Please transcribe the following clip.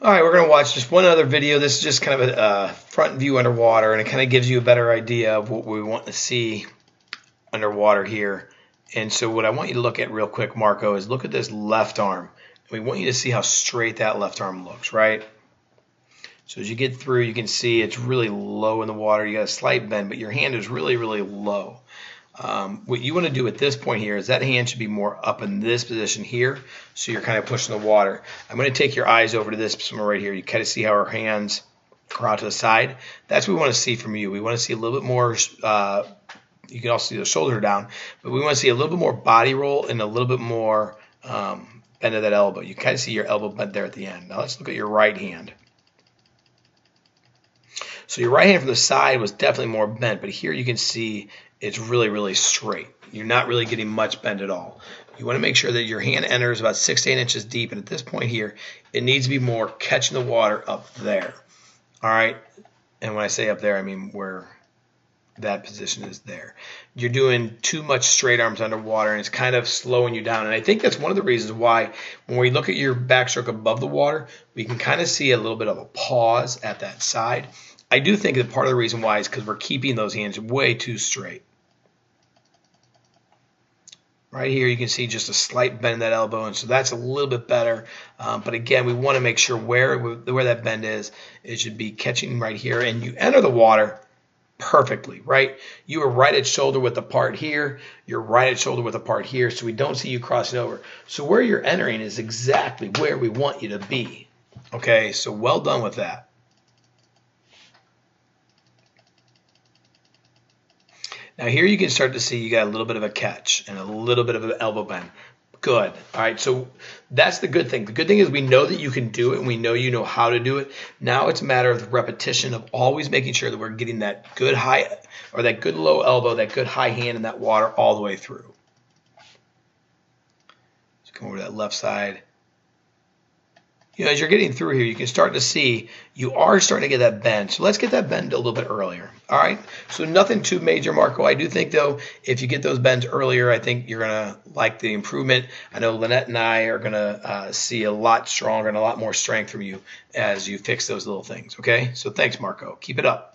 All right, we're going to watch just one other video. This is just kind of a front view underwater, and it kind of gives you a better idea of what we want to see underwater here. And so what I want you to look at real quick, Marco, is look at this left arm. We want you to see how straight that left arm looks, right? So as you get through, you can see it's really low in the water. You got a slight bend, but your hand is really, really low. What you want to do at this point here is that hand should be more up in this position here, so you're kind of pushing the water. I'm going to take your eyes over to this swimmer right here. You kind of see how her hands are out to the side. That's what we want to see from you. We want to see a little bit more, you can also see the shoulder down, but we want to see a little bit more body roll and a little bit more bend of that elbow. You kind of see your elbow bent there at the end. Now let's look at your right hand. So your right hand from the side was definitely more bent, but here you can see it's really, really straight. You're not really getting much bend at all. You want to make sure that your hand enters about 6 to 8 inches deep, and at this point here, it needs to be more catching the water up there. All right? And when I say up there, I mean where that position is there. You're doing too much straight arms underwater, and it's kind of slowing you down. And I think that's one of the reasons why when we look at your backstroke above the water, we can kind of see a little bit of a pause at that side. I do think that part of the reason why is because we're keeping those hands way too straight. Right here you can see just a slight bend in that elbow, and so that's a little bit better. But again, we want to make sure where that bend is. It should be catching right here, and you enter the water perfectly, right? You are right at shoulder width apart here. You're right at shoulder width apart here, so we don't see you crossing over. So where you're entering is exactly where we want you to be. Okay, so well done with that. Now here you can start to see you got a little bit of a catch and a little bit of an elbow bend. Good. All right, so that's the good thing. The good thing is we know that you can do it and we know you know how to do it. Now it's a matter of repetition of always making sure that we're getting that good high or that good low elbow, that good high hand in that water all the way through. So come over to that left side. You know, as you're getting through here, you can start to see you are starting to get that bend. So let's get that bend a little bit earlier. All right. So nothing too major, Marco. I do think, though, if you get those bends earlier, I think you're going to like the improvement. I know Lynette and I are going to see a lot stronger and a lot more strength from you as you fix those little things. Okay. So thanks, Marco. Keep it up.